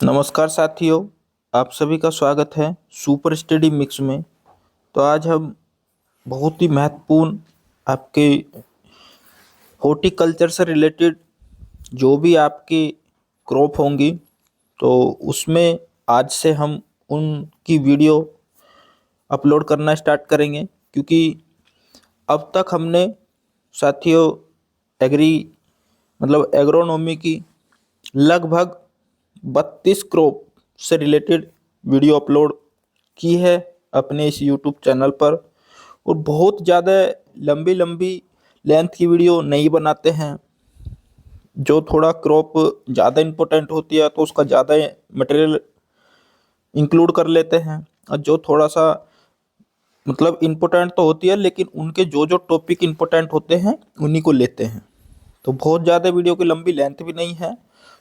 नमस्कार साथियों, आप सभी का स्वागत है सुपर स्टडी मिक्स में। तो आज हम बहुत ही महत्वपूर्ण आपके हॉर्टिकल्चर से रिलेटेड जो भी आपकी क्रॉप होंगी, तो उसमें आज से हम उनकी वीडियो अपलोड करना स्टार्ट करेंगे। क्योंकि अब तक हमने साथियों एग्री मतलब एग्रोनॉमी की लगभग 32 क्रॉप से रिलेटेड वीडियो अपलोड की है अपने इस यूट्यूब चैनल पर। और बहुत ज़्यादा लंबी लंबी लेंथ की वीडियो नहीं बनाते हैं। जो थोड़ा क्रॉप ज़्यादा इम्पोर्टेंट होती है तो उसका ज़्यादा मटेरियल इंक्लूड कर लेते हैं, और जो थोड़ा सा मतलब इम्पोर्टेंट तो होती है लेकिन उनके जो जो टॉपिक इम्पोर्टेंट होते हैं उन्हीं को लेते हैं। तो बहुत ज़्यादा वीडियो की लंबी लेंथ भी नहीं है।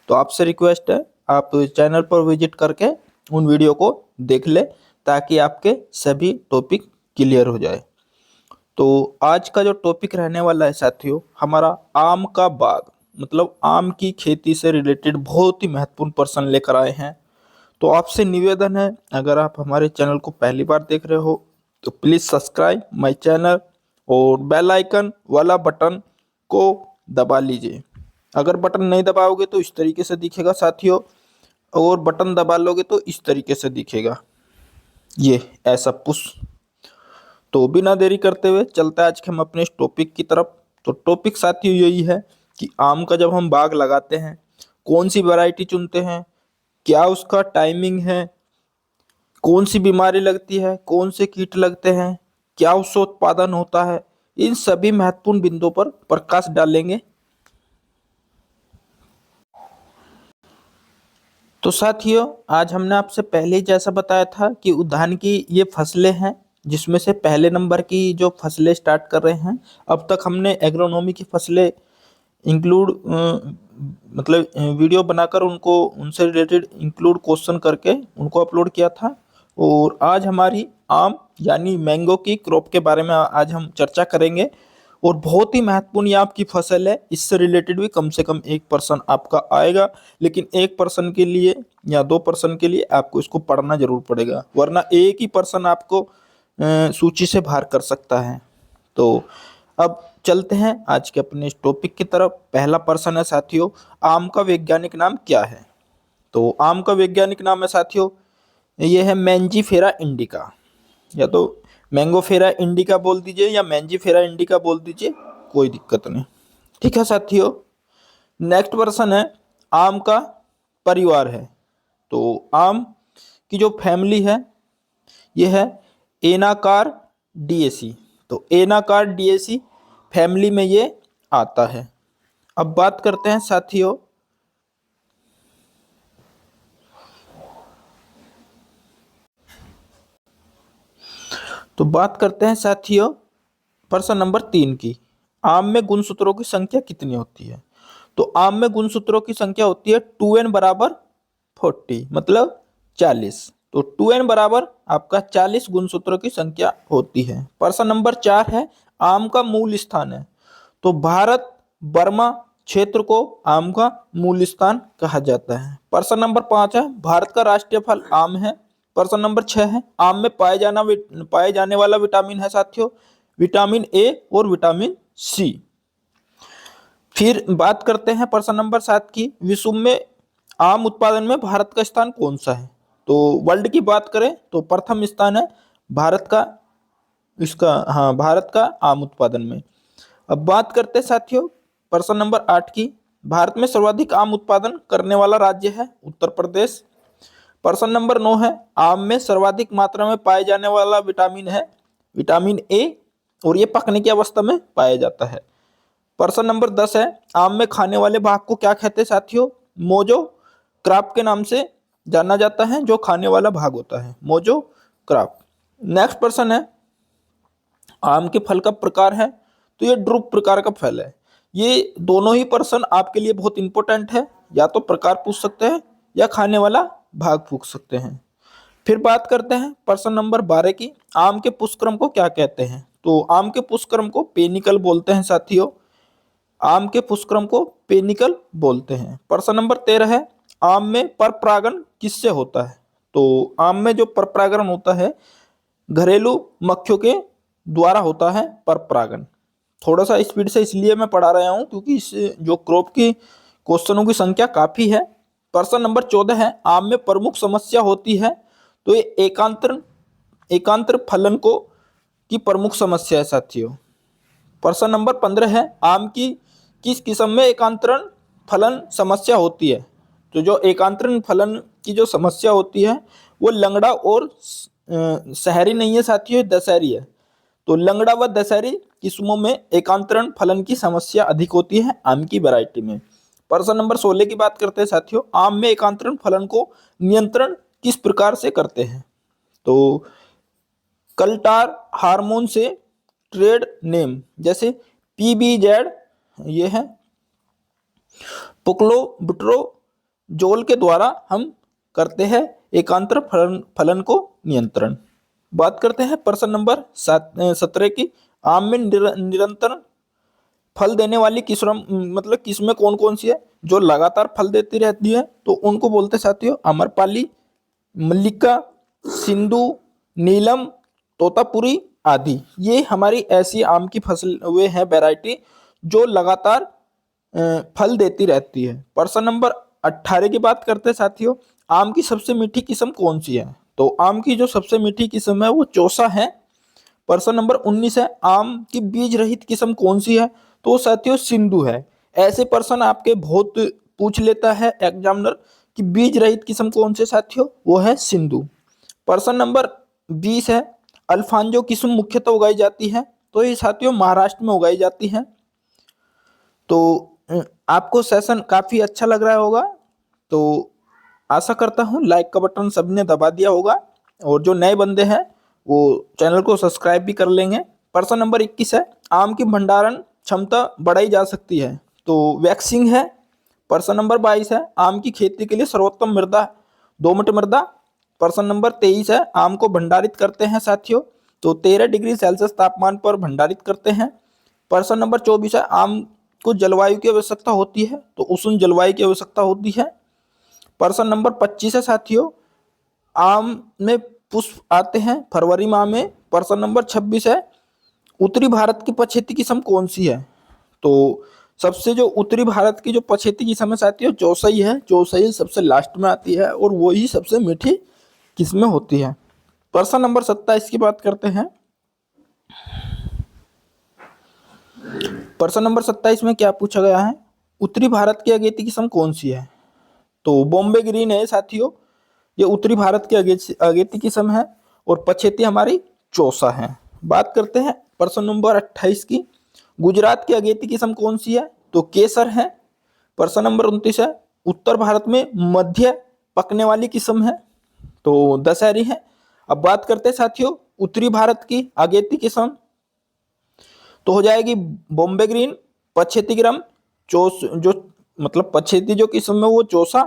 तो आपसे रिक्वेस्ट है, आप चैनल पर विजिट करके उन वीडियो को देख ले ताकि आपके सभी टॉपिक क्लियर हो जाए। तो आज का जो टॉपिक रहने वाला है साथियों, हमारा आम का बाग मतलब आम की खेती से रिलेटेड बहुत ही महत्वपूर्ण प्रश्न लेकर आए हैं। तो आपसे निवेदन है, अगर आप हमारे चैनल को पहली बार देख रहे हो तो प्लीज़ सब्सक्राइब माय चैनल और बेल आइकन वाला बटन को दबा लीजिए। अगर बटन नहीं दबाओगे तो इस तरीके से दिखेगा साथियों, और बटन दबा लोगे तो इस तरीके से दिखेगा, ये ऐसा पुश। तो बिना देरी करते हुए चलते हैं आज के हम अपने इस टॉपिक की तरफ। तो टॉपिक साथियों यही है कि आम का जब हम बाग लगाते हैं कौन सी वैरायटी चुनते हैं, क्या उसका टाइमिंग है, कौन सी बीमारी लगती है, कौन से कीट लगते हैं, क्या उससे उत्पादन होता है, इन सभी महत्वपूर्ण बिंदुओं पर प्रकाश डालेंगे। तो साथियों, आज हमने आपसे पहले ही जैसा बताया था कि उद्यान की ये फसलें हैं, जिसमें से पहले नंबर की जो फसलें स्टार्ट कर रहे हैं। अब तक हमने एग्रोनॉमी की फसलें इंक्लूड मतलब वीडियो बनाकर उनको उनसे रिलेटेड इंक्लूड क्वेश्चन करके उनको अपलोड किया था। और आज हमारी आम यानी मैंगो की क्रॉप के बारे में आज हम चर्चा करेंगे। और बहुत ही महत्वपूर्ण ये आपकी फसल है, इससे रिलेटेड भी कम से कम 1% आपका आएगा। लेकिन 1% के लिए या 2% के लिए आपको इसको पढ़ना जरूर पड़ेगा, वरना एक ही पर्सन आपको सूची से बाहर कर सकता है। तो अब चलते हैं आज के अपने इस टॉपिक की तरफ। पहला प्रश्न है साथियों, आम का वैज्ञानिक नाम क्या है? तो आम का वैज्ञानिक नाम है साथियों, ये है मैंजीफेरा इंडिका। या तो मैंगोफेरा इंडिका बोल दीजिए या मैंजीफेरा इंडिका बोल दीजिए, कोई दिक्कत नहीं। ठीक है साथियों, नेक्स्ट प्रश्न है, आम का परिवार है। तो आम की जो फैमिली है ये है एनाकार डीएसी। तो एनाकार डीएसी फैमिली में ये आता है। अब बात करते हैं साथियों, प्रश्न नंबर 3 की। आम में गुणसूत्रों की संख्या कितनी होती है? तो आम में गुणसूत्रों की संख्या होती है 2n बराबर 40 मतलब 40। तो 2n बराबर आपका 40 गुणसूत्रों की संख्या होती है। प्रश्न नंबर 4 है, आम का मूल स्थान है। तो भारत बर्मा क्षेत्र को आम का मूल स्थान कहा जाता है। प्रश्न नंबर 5 है, भारत का राष्ट्रीय फल आम है। प्रश्न नंबर 6 है, आम में पाए जाने वाला विटामिन है साथियों, विटामिन ए और विटामिन सी। फिर बात करते हैं प्रश्न नंबर 7 की, विश्व में आम उत्पादन में भारत का स्थान कौन सा है? तो वर्ल्ड की बात करें तो प्रथम स्थान है भारत का, इसका हाँ भारत का आम उत्पादन में। अब बात करते हैं साथियों प्रश्न नंबर 8 की, भारत में सर्वाधिक आम उत्पादन करने वाला राज्य है उत्तर प्रदेश। प्रश्न नंबर 9 है, आम में सर्वाधिक मात्रा में पाए जाने वाला विटामिन है विटामिन ए, और ये पकने की अवस्था में पाया जाता है। प्रश्न नंबर 10 है, आम में खाने वाले भाग को क्या कहते हैं साथियों? मोजो क्राप के नाम से जाना जाता है, जो खाने वाला भाग होता है मोजो क्राप। नेक्स्ट प्रश्न है, आम के फल का प्रकार है। तो ये ड्रुप प्रकार का फल है। ये दोनों ही प्रश्न आपके लिए बहुत इंपॉर्टेंट है, या तो प्रकार पूछ सकते हैं या खाने वाला भाग पूछ सकते हैं। फिर बात करते हैं प्रश्न नंबर 12 की, आम के पुष्पक्रम को क्या कहते हैं? तो आम के पुष्पक्रम को पेनिकल बोलते हैं साथियों, आम के पुष्पक्रम को पेनिकल बोलते हैं। प्रश्न नंबर 13 है, आम में पर परागण किससे होता है? तो आम में जो पर परागण होता है घरेलू मक्खियों के द्वारा होता है पर परागण। थोड़ा सा स्पीड से इसलिए मैं पढ़ा रहा हूँ क्योंकि इस जो क्रॉप की क्वेश्चनों की संख्या काफ़ी है। प्रश्न नंबर 14 है, आम में प्रमुख समस्या होती है। तो ये एकांतर फलन को की प्रमुख समस्या है साथियों। प्रश्न नंबर 15 है, आम की किस किस्म में एकांतरण फलन समस्या होती है? तो जो एकांतरण फलन की जो समस्या होती है वो लंगड़ा और शहरी नहीं है साथियों, दशहरी है। तो लंगड़ा व दशहरी किस्मों में एकांतरण फलन की समस्या अधिक होती है आम की वैरायटी में। प्रश्न नंबर 16 की बात करते हैं साथियों, आम में एकांतरण फलन को नियंत्रण किस प्रकार से करते हैं? तो कल्टार हार्मोन से, ट्रेड नेम जैसे PBZ ये है, पुक्लोबुट्रोजोल के द्वारा हम करते हैं एकांतर फलन को नियंत्रण। बात करते हैं प्रश्न नंबर 17 की, आम में निरंतर फल देने वाली किस्में कौन कौन सी है? जो लगातार फल देती रहती है तो उनको बोलते साथियों अमरपाली, मल्लिका, सिंधु, नीलम, तोतापुरी आदि। ये हमारी ऐसी आम की फसल वे हैं वैरायटी जो लगातार फल देती रहती है। प्रश्न नंबर 18 की बात करते हैं साथियों, आम की सबसे मीठी किस्म कौन सी है? तो आम की जो सबसे मीठी किस्म है वो चौसा है। प्रश्न नंबर 19 है, आम की बीज रहित किस्म कौन सी है? तो साथियों सिंधु है। ऐसे प्रश्न आपके बहुत पूछ लेता है एग्जामिनर कि बीज रहित किस्म कौन से साथियों, वो है सिंधु। प्रश्न नंबर 20 है, अल्फांजो किस्म मुख्यतः उगाई जाती है? तो ये साथियों महाराष्ट्र में उगाई जाती है। तो आपको सेशन काफ़ी अच्छा लग रहा होगा, तो आशा करता हूँ लाइक का बटन सबने दबा दिया होगा और जो नए बंदे हैं वो चैनल को सब्सक्राइब भी कर लेंगे। प्रश्न नंबर 21 है, आम की भंडारण क्षमता बढ़ाई जा सकती है? तो वैक्सिंग है। प्रश्न नंबर 22 है, आम की खेती के लिए सर्वोत्तम मृदा दोमट मृदा? प्रश्न नंबर 23 है, आम को भंडारित करते हैं साथियों? तो 13 डिग्री सेल्सियस तापमान पर भंडारित करते हैं। प्रश्न नंबर 24 है, आम को जलवायु की आवश्यकता होती है? तो उष्ण जलवायु की आवश्यकता होती है। प्रश्न नंबर 25 है साथियों, आम में पुष्प आते हैं फरवरी माह में। प्रश्न नंबर 26 है, उत्तरी भारत की पछेती किस्म कौन सी है? तो सबसे जो उत्तरी भारत की जो पछेती किस्म है साथियों चौसई है। चौसई सबसे लास्ट में आती है और वही सबसे मीठी किस्में होती है। प्रश्न नंबर 27 की बात करते हैं। प्रश्न नंबर 27 में क्या पूछा गया है, उत्तरी भारत की अगेती किस्म कौन सी है? तो बॉम्बे ग्रीन है साथियों, ये उत्तरी भारत की अगेती किस्म है और पछेती हमारी चौसा है। बात करते हैं प्रश्न नंबर 28 की, गुजरात की अगेती किस्म कौन सी है? तो केसर है। प्रश्न नंबर 29 है, उत्तर भारत में मध्य पकने वाली किस्म है? तो दशहरी है। अब बात करते हैं साथियों उत्तरी भारत की अगेती किस्म, तो हो जाएगी बॉम्बे ग्रीन, पछेती ग्राम, जो पछेती जो किस्म है वो चौसा,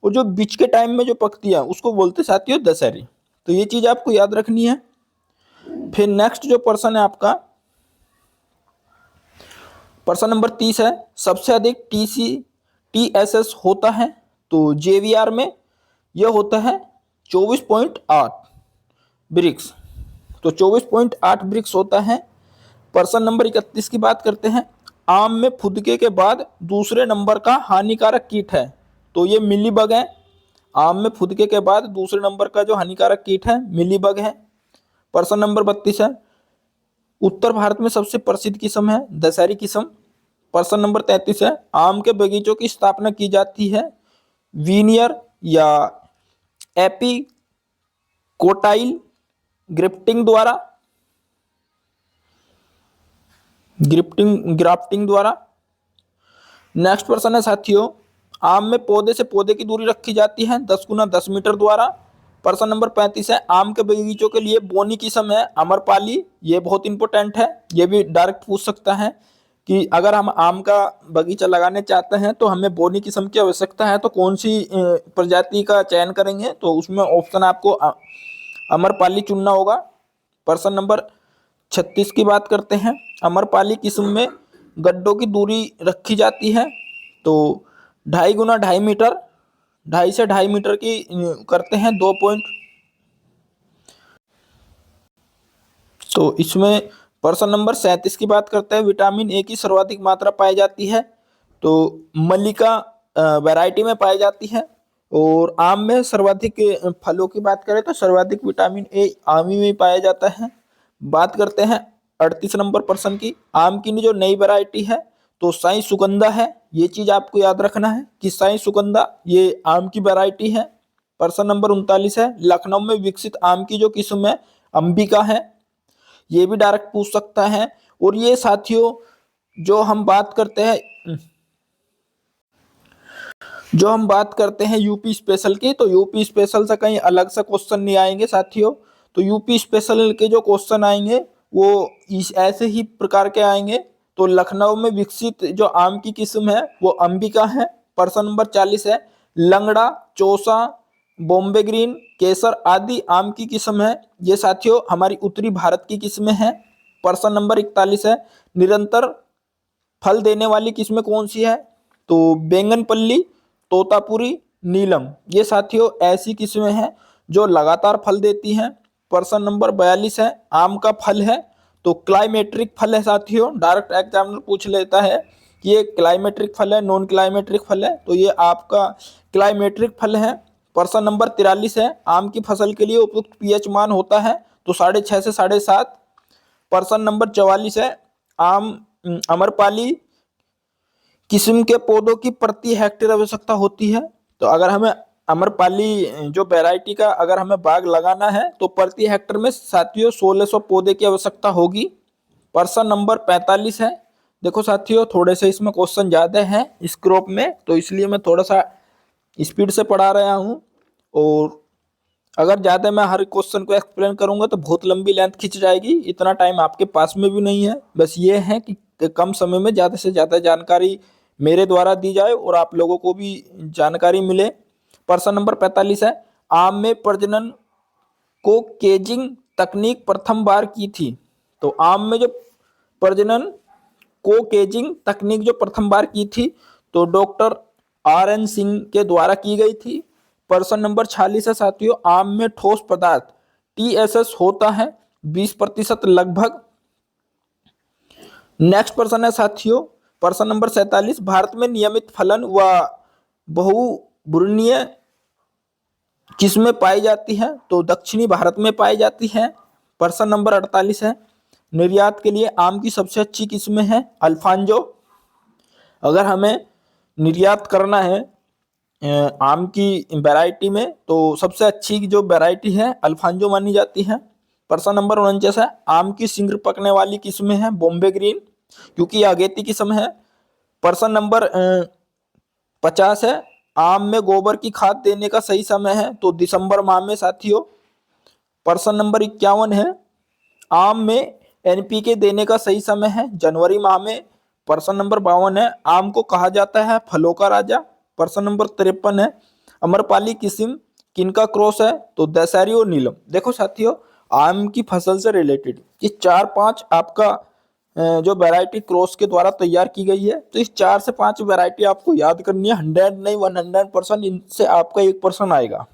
और जो बीच के टाइम में जो पकती है उसको बोलते साथियों दशहरी। तो ये चीज आपको याद रखनी है। फिर नेक्स्ट जो प्रश्न है आपका प्रश्न नंबर 30 है, सबसे अधिक TSS होता है? तो JVR में यह होता है 24.8 ब्रिक्स। तो 24.8 ब्रिक्स होता है। प्रश्न नंबर 31 की बात करते हैं, आम में फुदके के बाद दूसरे नंबर का हानिकारक कीट है? तो ये मिलीबग है। आम में फुदके के बाद दूसरे नंबर का जो हानिकारक कीट है मिलीबग है। प्रश्न नंबर 32 है, उत्तर भारत में सबसे प्रसिद्ध किस्म है दशहरी किस्म। प्रश्न नंबर 33 है, आम के बगीचों की स्थापना की जाती है वीनियर या एपिकोटाइल ग्राफ्टिंग द्वारा। नेक्स्ट प्रश्न है साथियों, आम में पौधे से पौधे की दूरी रखी जाती है 10 गुना 10 मीटर द्वारा। प्रश्न नंबर 35 है, आम के बगीचों के लिए बोनी किस्म है अमरपाली? ये बहुत इंपॉर्टेंट है, ये भी डायरेक्ट पूछ सकता है कि अगर हम आम का बगीचा लगाने चाहते हैं तो हमें बोनी किस्म की आवश्यकता है, तो कौन सी प्रजाति का चयन करेंगे? तो उसमें ऑप्शन आपको अमरपाली चुनना होगा। प्रश्न नंबर 36 की बात करते हैं, अमरपाली किस्म में गड्ढों की दूरी रखी जाती है तो 2.5 गुना 2.5 मीटर। 2.5 से 2.5 मीटर की करते हैं 2 पॉइंट। तो इसमें प्रश्न नंबर 37 की बात करते हैं। विटामिन ए की सर्वाधिक मात्रा पाई जाती है तो मल्लिका वैरायटी में पाई जाती है। और आम में सर्वाधिक फलों की बात करें तो सर्वाधिक विटामिन ए आम ही में पाया जाता है। बात करते हैं 38 नंबर प्रश्न की। आम की जो नई वैरायटी है तो साई सुगंधा है। ये चीज आपको याद रखना है कि साई सुगंधा ये आम की वैरायटी है। प्रश्न नंबर 39 है। लखनऊ में विकसित आम की जो किस्म है अंबिका है। ये भी डायरेक्ट पूछ सकता है। और ये साथियों जो हम बात करते हैं यूपी स्पेशल की, तो यूपी स्पेशल से कहीं अलग से क्वेश्चन नहीं आएंगे साथियों। तो यूपी स्पेशल के जो क्वेश्चन आएंगे वो इस ऐसे ही प्रकार के आएंगे। तो लखनऊ में विकसित जो आम की किस्म है वो अंबिका है। प्रश्न नंबर 40 है। लंगड़ा, चौसा, बॉम्बे ग्रीन, केसर आदि आम की किस्म है। ये साथियों हमारी उत्तरी भारत की किस्में हैं। प्रश्न नंबर 41 है। निरंतर फल देने वाली किस्में कौन सी है? तो बैंगनपल्ली, तोतापुरी, नीलम। ये साथियों ऐसी किस्में हैं जो लगातार फल देती हैं। प्रश्न नंबर 42 है। आम का फल है तो क्लाइमेट्रिक फल है साथियों। डायरेक्ट एग्जामिनर पूछ लेता है कि ये क्लाइमेट्रिक फल है, नॉन क्लाइमेट्रिक फल है, तो ये आपका क्लाइमेट्रिक फल है। प्रश्न नंबर 43 है। आम की फसल के लिए उपयुक्त पीएच मान होता है तो 6.5 से 7.5। प्रश्न नंबर 44 है। आम अमरपाली किस्म के पौधों की प्रति हेक्टेयर आवश्यकता होती है। तो अगर हमें अमरपाली जो वैरायटी का अगर हमें बाग लगाना है तो प्रति हेक्टेयर में साथियों 1600 पौधे की आवश्यकता होगी। प्रश्न नंबर 45 है। देखो साथियों थोड़े से इसमें क्वेश्चन ज़्यादा हैं इस क्रॉप में, तो इसलिए मैं थोड़ा सा स्पीड से पढ़ा रहा हूँ। और अगर ज़्यादा मैं हर क्वेश्चन को एक्सप्लेन करूंगा तो बहुत लंबी लेंथ खिंच जाएगी। इतना टाइम आपके पास में भी नहीं है। बस ये है कि कम समय में ज़्यादा से ज़्यादा जानकारी मेरे द्वारा दी जाए और आप लोगों को भी जानकारी मिले। प्रश्न नंबर 45 है। आम में प्रजनन को केजिंग तकनीक प्रथम बार की थी। तो आम में जो प्रजनन को केजिंग तकनीक जो प्रथम बार की थी तो डॉक्टर RN सिंह के द्वारा की गई थी। प्रश्न नंबर 46 है साथियों। आम में ठोस पदार्थ TSS होता है 20% लगभग। नेक्स्ट प्रश्न है साथियों प्रश्न नंबर 47। भारत में नियमित फलन व बहुवर्षीय किस्में पाई जाती हैं तो दक्षिणी भारत में पाई जाती हैं। प्रश्न नंबर 48 है। निर्यात के लिए आम की सबसे अच्छी किस्में हैं अल्फांजो। अगर हमें निर्यात करना है आम की वैरायटी में तो सबसे अच्छी जो वैरायटी है अल्फांजो मानी जाती है। प्रश्न नंबर 49 है। आम की शीघ्र पकने वाली किस्में हैं बॉम्बे ग्रीन, क्योंकि ये अगेती किस्म है। प्रश्न नंबर 50 है। आम में गोबर की खाद देने का सही समय है तो दिसंबर माह में साथियों। प्रश्न नंबर 51 है। आम में NPK देने का सही समय है जनवरी माह में। प्रश्न नंबर 52 है। आम को कहा जाता है फलों का राजा। प्रश्न नंबर 53 है। अमरपाली किस्म किनका क्रॉस है तो दशहरी और नीलम। देखो साथियों आम की फसल से रिलेटेड ये 4-5 आपका जो वैरायटी क्रॉस के द्वारा तैयार की गई है। तो इस 4 से 5 वैरायटी आपको याद करनी है। 100 नहीं 100% इनसे आपका 1% आएगा।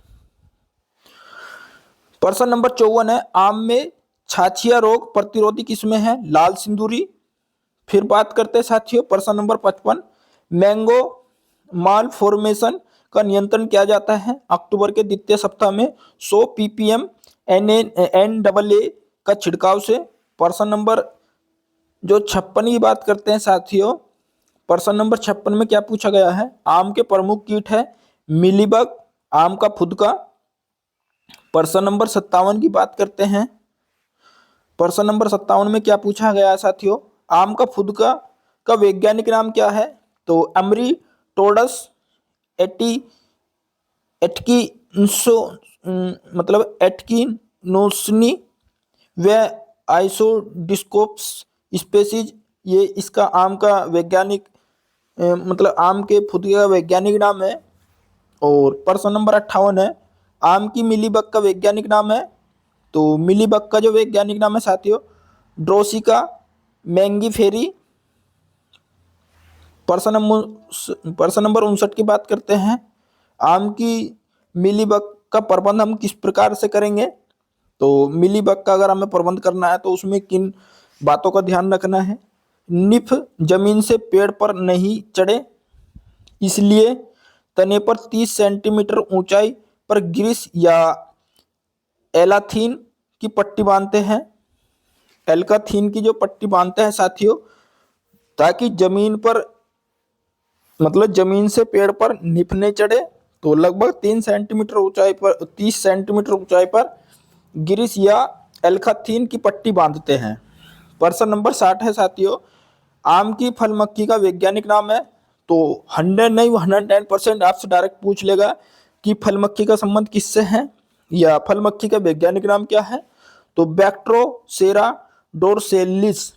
प्रश्न नंबर 54 है। आम में छाछिया रोग प्रतिरोधी किस्में हैं लाल सिंदूरी। फिर बात करते हैं साथियों प्रश्न नंबर 55। मैंगो माल फॉर्मेशन का नियंत्रण किया जाता है अक्टूबर के द्वितीय सप्ताह में 100 ppm NAA का छिड़काव से। प्रश्न नंबर जो 56 की बात करते हैं साथियों। प्रश्न नंबर 56 में क्या पूछा गया है? आम के प्रमुख कीट है मिलीबग, आम का फुदका। प्रश्न नंबर 57 की बात करते हैं। प्रश्न नंबर 57 में क्या पूछा गया है साथियों? आम का फुदका का वैज्ञानिक नाम क्या है? तो अमरीटोडस एटी एटकिंसो मतलब एटकिनोसनी व आइसोडिस्कोप्स स्पेसीज, ये इसका आम का वैज्ञानिक मतलब आम के फुदके का वैज्ञानिक नाम है। और प्रश्न नंबर 58 है। आम की मिलीबग का वैज्ञानिक नाम है तो मिलीबग का जो वैज्ञानिक नाम है साथियों ड्रोसिका मैंगीफेरी। प्रश्न नंबर 59 की बात करते हैं। आम की मिलीबग का प्रबंध हम किस प्रकार से करेंगे। तो मिलीबग का अगर हमें प्रबंध करना है तो उसमें किन बातों का ध्यान रखना है। निफ जमीन से पेड़ पर नहीं चढ़े, इसलिए तने पर 30 सेंटीमीटर ऊंचाई पर ग्रीस या एलाथीन की पट्टी बांधते हैं। एल्काथीन की जो पट्टी बांधते हैं साथियों, ताकि जमीन पर मतलब जमीन से पेड़ पर निफ नहीं चढ़े। तो लगभग 3 सेंटीमीटर ऊंचाई पर 30 सेंटीमीटर ऊंचाई पर ग्रीस या एल्काथीन की पट्टी बांधते हैं। प्रश्न नंबर 60 है साथियों, आम की फल मक्खी का वैज्ञानिक नाम है। तो 100 नहीं 110% आपसे डायरेक्ट पूछ लेगा कि फल मक्खी का संबंध किससे है या फल मक्खी का वैज्ञानिक नाम क्या है। तो बैक्ट्रोसेरा डोरसेलिस।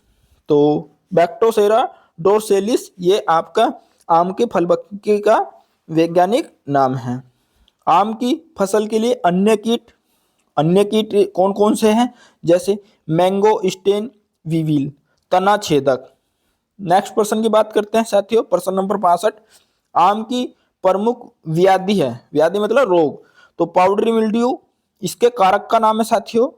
तो बैक्ट्रोसेरा डोरसेलिस ये आपका आम के फल मक्खी का वैज्ञानिक नाम है। आम की फसल के लिए अन्य कीट कौन कौन से हैं, जैसे मैंगो स्टेन वीविल, तना छेदक। नेक्स्ट प्रश्न की बात करते हैं साथियों, प्रश्न नंबर 62, आम की प्रमुख व्याधि है, व्याधि मतलब रोग, तो पाउडरी मिल्ड्यू इसके कारक का नाम है साथियों।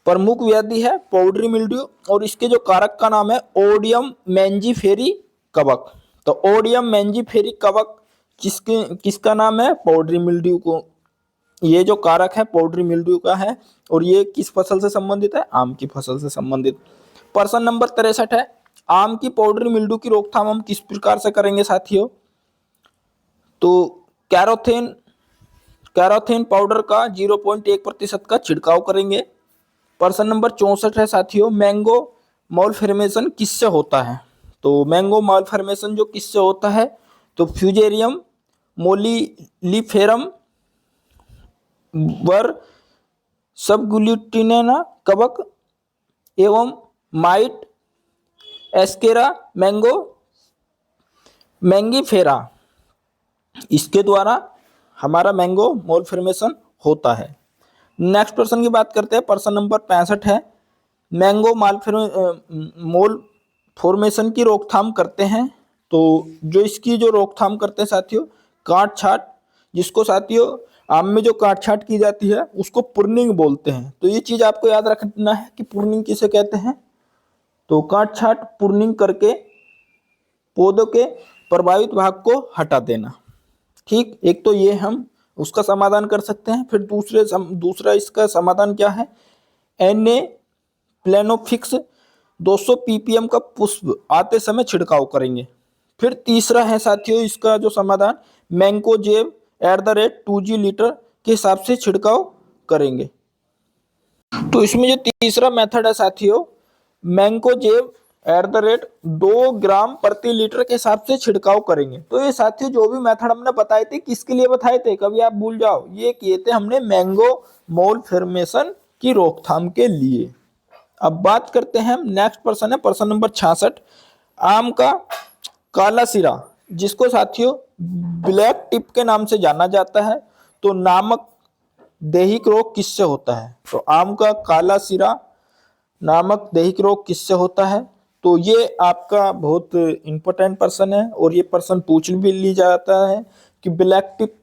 प्रमुख व्याधि है पाउडरी मिल्ड्यू और इसके जो कारक का नाम है ओडियम मैंजीफेरी कवक। तो ओडियम मैंजीफेरी कवक किसका नाम है, पाउडरी मिल्ड्यू को, ये जो कारक है पाउडरी मिल्ड्यू का है और ये किस फसल से संबंधित है, आम की फसल से संबंधित। प्रश्न नंबर 63 है, आम की पाउडरी मिल्ड्यू की रोकथाम हम किस प्रकार से करेंगे साथियों। तो कैरोथेन पाउडर का 0.1% का छिड़काव करेंगे। प्रश्न नंबर 64 है साथियों, मैंगो मॉलफॉर्मेशन किससे होता है। तो मैंगो मॉलफॉर्मेशन जो किससे होता है, तो फ्यूजेरियम मोलिलीफेरम वर सबग्लूटिनेना कवक एवं माइट एस्केरा मैंगीफेरा, इसके द्वारा हमारा मैंगो मोल फॉर्मेशन होता है। नेक्स्ट प्रश्न की बात करते हैं, प्रश्न नंबर 65 है, मैंगो मोल फॉर्मेशन की रोकथाम करते हैं। तो जो इसकी जो रोकथाम करते हैं साथियों, काट छाट, जिसको साथियों आम में जो काट छाट की जाती है उसको प्रूनिंग बोलते हैं। तो ये चीज आपको याद रखना है कि प्रूनिंग किसे कहते हैं। तो काट छाट प्रूनिंग करके पौधों के प्रभावित भाग को हटा देना। ठीक, एक तो ये हम उसका समाधान कर सकते हैं। फिर दूसरा इसका समाधान क्या है, एन प्लेनोफिक्स 200 ppm का पुष्प आते समय छिड़काव करेंगे। फिर तीसरा है साथियों इसका जो समाधान, मैंकोजेब @2g लीटर के हिसाब से छिड़काव करेंगे। तो इसमें जो तीसरा मेथड है साथियों, मैंकोजेब @2 ग्राम प्रति लीटर के हिसाब से छिड़काव करेंगे। तो ये साथियों जो भी मेथड हमने बताए थे किसके लिए बताए थे, कभी आप भूल जाओ, ये किए थे हमने मैंगो मोल फॉर्मेशन की रोकथाम के लिए। अब बात करते हैं, नेक्स्ट प्रश्न है प्रश्न नंबर 66, आम का काला सिरा जिसको साथियों ब्लैक टिप के नाम से जाना जाता है, तो नामक दैहिक रोग किससे होता है। तो आम का काला सिरा नामक दैहिक रोग किससे होता है। तो ये आपका बहुत इंपॉर्टेंट प्रश्न है और ये प्रश्न पूछ भी लिया जाता है कि ब्लैक टिप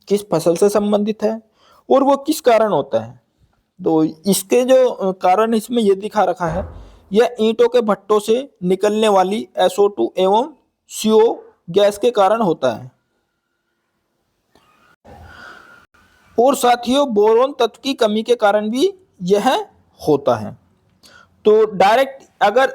किस फसल से संबंधित है और वो किस कारण होता है। तो इसके जो कारण इसमें ये दिखा रखा है, यह ईंटों के भट्टों से निकलने वाली SO2 एवं CO गैस के कारण होता है। और साथियों बोरोन तत्व की कमी के कारण भी यह होता है। तो डायरेक्ट अगर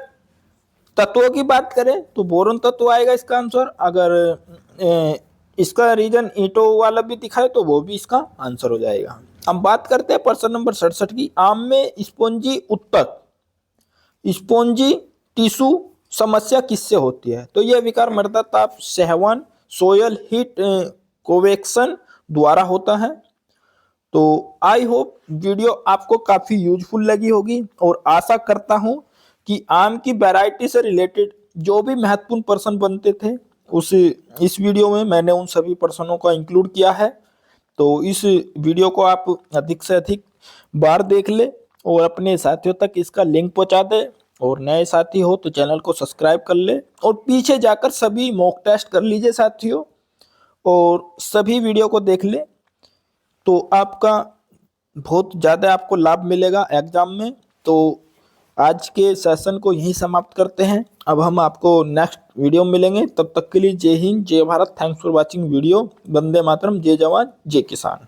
तत्वों की बात करें तो बोरोन तत्व आएगा इसका आंसर। अगर इसका रीजन ईंटों वाला भी दिखाए तो वो भी इसका आंसर हो जाएगा। हम बात करते हैं प्रश्न नंबर 67 की, आम में स्पोंजी उत्तक स्पोंजी टिश्यू समस्या किससे होती है। तो यह विकार मृदा ताप सहवन सोयल हीट कोवेक्शन द्वारा होता है। तो आई होप वीडियो आपको काफी यूजफुल लगी होगी और आशा करता हूं कि आम की वैरायटी से रिलेटेड जो भी महत्वपूर्ण प्रश्न बनते थे इस वीडियो में मैंने उन सभी प्रश्नों का इंक्लूड किया है। तो इस वीडियो को आप अधिक से अधिक बार देख ले और अपने साथियों तक इसका लिंक पहुंचा दे, और नए साथी हो तो चैनल को सब्सक्राइब कर ले और पीछे जाकर सभी मॉक टेस्ट कर लीजिए साथियों। और सभी वीडियो को देख ले तो आपका बहुत ज़्यादा आपको लाभ मिलेगा एग्जाम में। तो आज के सेशन को यहीं समाप्त करते हैं। अब हम आपको नेक्स्ट वीडियो में मिलेंगे, तब तक के लिए Jai Hind, Jai Bharat. Thanks for watching video. Vande Mataram, Jai Jawan जय किसान।